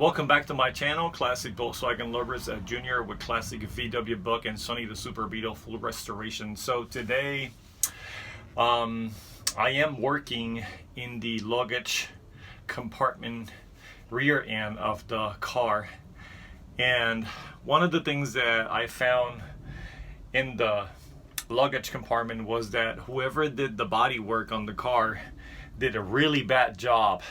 Welcome back to my channel, Classic Volkswagen Lovers Jr. with Classic VW Buck and Sonny the Super Beetle full restoration. So today I am working in the luggage compartment rear end of the car, and one of the things that I found in the luggage compartment was that whoever did the body work on the car did a really bad job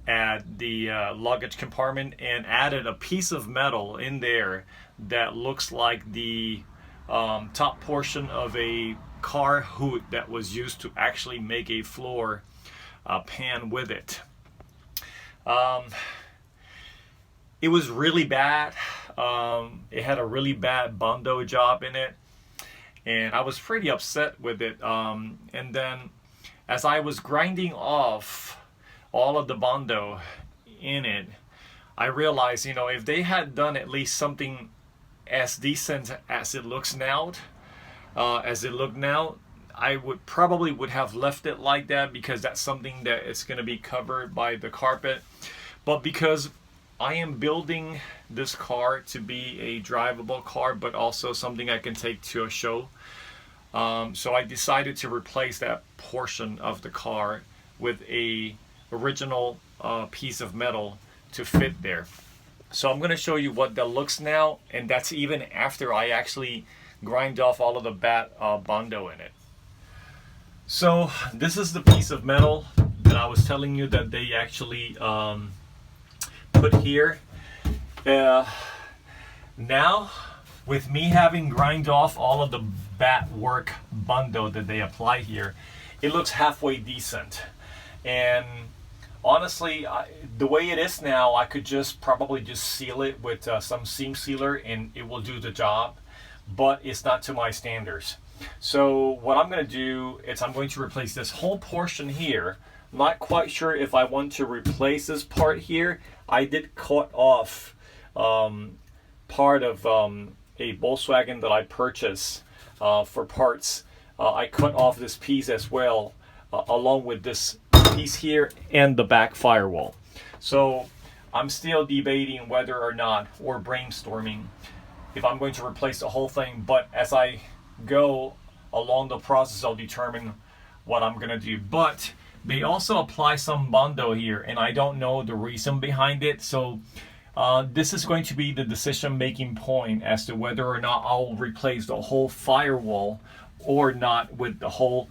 at the luggage compartment and added a piece of metal in there that looks like the top portion of a car hood that was used to actually make a floor pan with it. It was really bad. It had a really bad Bondo job in it, and I was pretty upset with it. And then as I was grinding off all of the Bondo in it, I realized, if they had done at least something as decent as it looks now, I would probably have left it like that, because that's something that is going to be covered by the carpet. But because I am building this car to be a drivable car, but also something I can take to a show, so I decided to replace that portion of the car with a original piece of metal to fit there. So I'm going to show you what that looks now, and that's even after I actually grind off all of the bad Bondo in it. So this is the piece of metal that I was telling you that they actually put here. Now, with me having grind off all of the bad work Bondo that they apply here, it looks halfway decent. And honestly, the way it is now, I could probably just seal it with some seam sealer and it will do the job, but it's not to my standards. So what I'm going to do is I'm going to replace this whole portion here. Not quite sure if I want to replace this part here. I did cut off part of a Volkswagen that I purchased for parts. I cut off this piece as well, along with this piece here and the back firewall. So I'm still debating whether or not, or brainstorming, if I'm going to replace the whole thing. But as I go along the process, I'll determine what I'm gonna do. But they also apply some Bondo here, and I don't know the reason behind it. So this is going to be the decision-making point as to whether or not I'll replace the whole firewall or not with the whole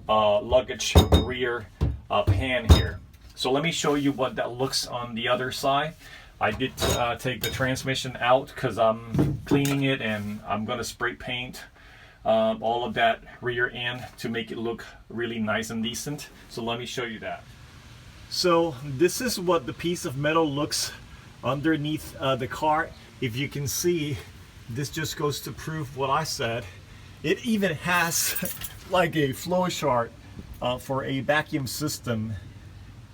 luggage rear pan here. So let me show you what that looks on the other side. I did take the transmission out because I'm cleaning it, and I'm going to spray paint all of that rear end to make it look really nice and decent. So let me show you that. So this is what the piece of metal looks underneath the car. If you can see, this just goes to prove what I said. It even has like a flow chart for a vacuum system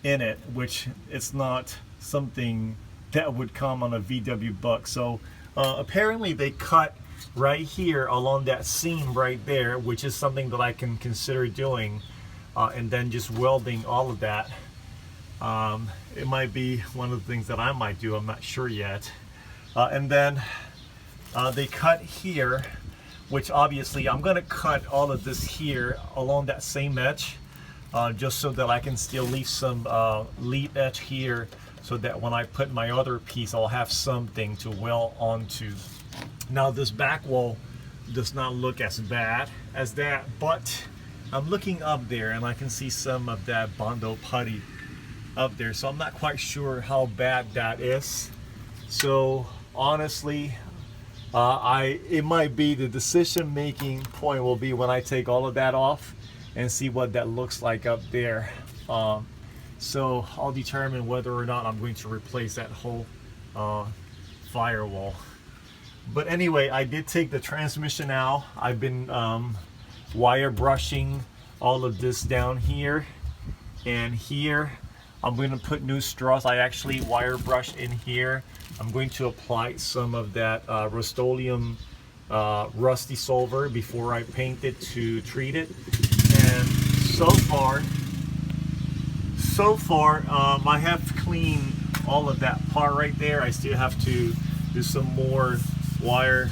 in it, which it's not something that would come on a VW Buck. So apparently they cut right here along that seam right there, which is something that I can consider doing, and then just welding all of that. It might be one of the things that I might do, I'm not sure yet. And then they cut here, which obviously I'm going to cut all of this here along that same edge, just so that I can still leave some lead edge here, so that when I put my other piece, I'll have something to weld onto. Now this back wall does not look as bad as that, but I'm looking up there and I can see some of that Bondo putty up there, so I'm not quite sure how bad that is. So honestly, it might be the decision-making point will be when I take all of that off and see what that looks like up there. So I'll determine whether or not I'm going to replace that whole firewall. But anyway, I did take the transmission out. I've been wire brushing all of this down here and here. I'm going to put new straws. I actually wire brushed in here. I'm going to apply some of that Rust-Oleum rusty solver before I paint it to treat it. And so far I have cleaned all of that part right there. I still have to do some more wire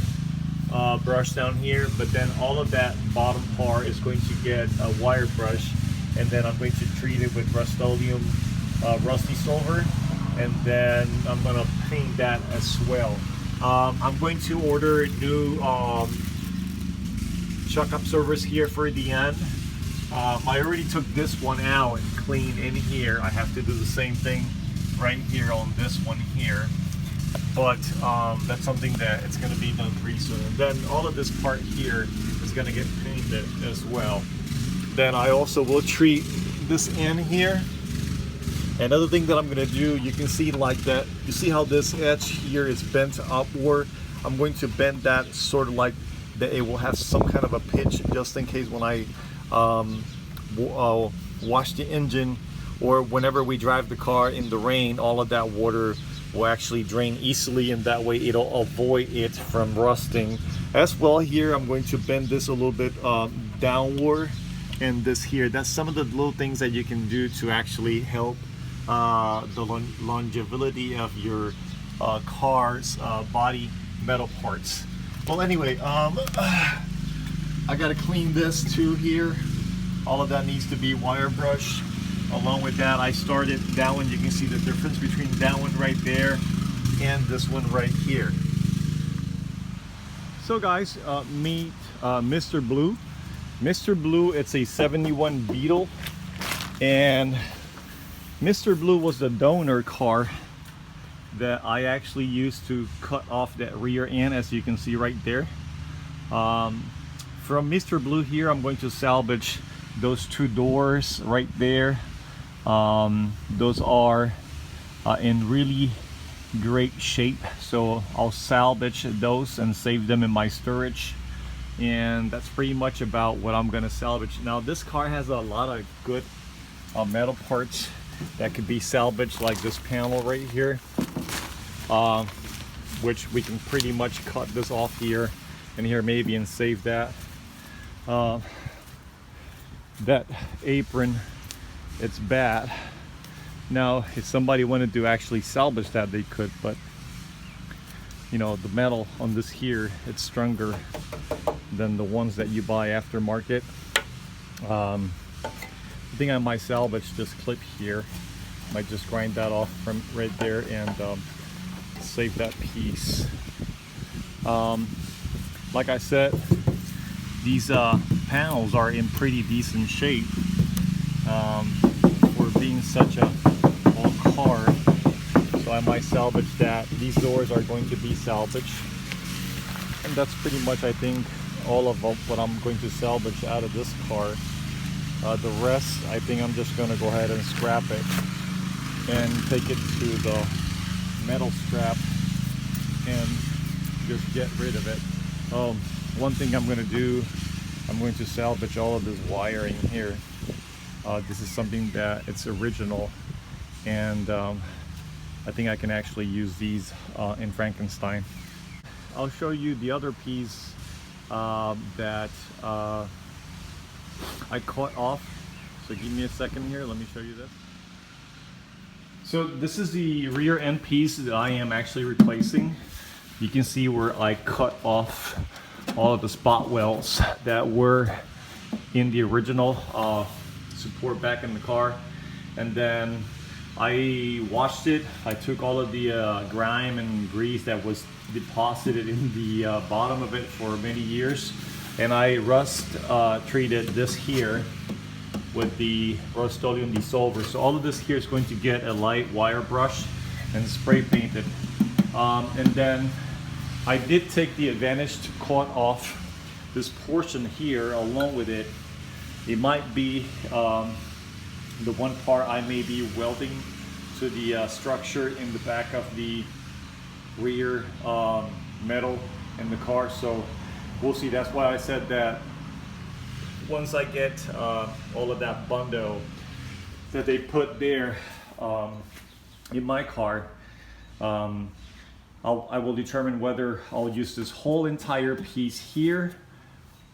brush down here, but then all of that bottom part is going to get a wire brush, and then I'm going to treat it with Rust-Oleum rusty silver, and then I'm gonna paint that as well. I'm going to order new chuck absorbers here for the end. I already took this one out and cleaned in here. I have to do the same thing right here on this one here, but that's something that it's going to be done pretty soon. And then all of this part here is going to get painted as well. Then I also will treat this end here. Another thing that I'm going to do, you can see like that, you see how this edge here is bent upward. I'm going to bend that sort of like that, it will have some kind of a pitch, just in case when I wash the engine, or whenever we drive the car in the rain, all of that water will actually drain easily, and that way it'll avoid it from rusting. As well here, I'm going to bend this a little bit downward, and this here, that's some of the little things that you can do to actually help the longevity of your car's body metal parts. Well, anyway, I gotta clean this too here. All of that needs to be wire brush. Along with that, I started that one. You can see the difference between that one right there and this one right here. So guys, meet Mr. Blue. Mr. Blue, it's a 71 Beetle, and Mr. Blue was the donor car that I actually used to cut off that rear end, as you can see right there. From Mr. Blue here, I'm going to salvage those two doors right there. Those are in really great shape, so I'll salvage those and save them in my storage. And that's pretty much about what I'm gonna salvage. Now this car has a lot of good metal parts that could be salvaged, like this panel right here, which we can pretty much cut this off here and here maybe and save that. That apron, it's bad. Now if somebody wanted to actually salvage that, they could, but you know, the metal on this here, it's stronger than the ones that you buy aftermarket. I think I might salvage this clip here. Might just grind that off from right there and save that piece. Like I said, these panels are in pretty decent shape for being such a old car. So I might salvage that. These doors are going to be salvaged. And that's pretty much, I think, all of what I'm going to salvage out of this car. The rest, I think I'm just going to go ahead and scrap it and take it to the metal strap and just get rid of it. One thing I'm going to do, I'm going to salvage all of this wiring here. This is something that it's original, and I think I can actually use these in Frankenstein. I'll show you the other piece that I cut off. So give me a second here, let me show you this. So this is the rear end piece that I am actually replacing. You can see where I cut off all of the spot welds that were in the original support back in the car, and then I washed it. I took all of the grime and grease that was deposited in the bottom of it for many years, and I rust treated this here with the Rust-Oleum dissolver. So all of this here is going to get a light wire brush and spray painted. And then I did take the advantage to cut off this portion here along with it. It might be the one part I may be welding to the structure in the back of the rear metal in the car. So we'll see. That's why I said that once I get all of that bundle that they put there in my car, I will determine whether I'll use this whole entire piece here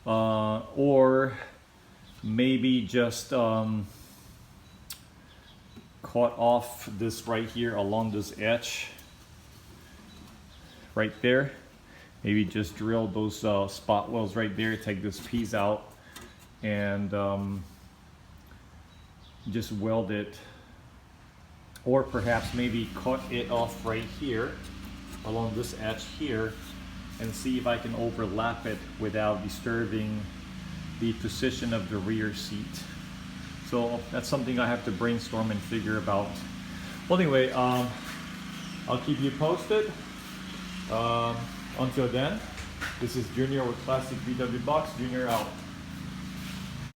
or maybe just cut off this right here along this edge right there. Maybe just drill those spot welds right there, take this piece out, and just weld it, or perhaps maybe cut it off right here along this edge here and see if I can overlap it without disturbing the position of the rear seat. So that's something I have to brainstorm and figure about. Well, anyway, I'll keep you posted. Until then, this is Junior with Classic VW Box. Junior out.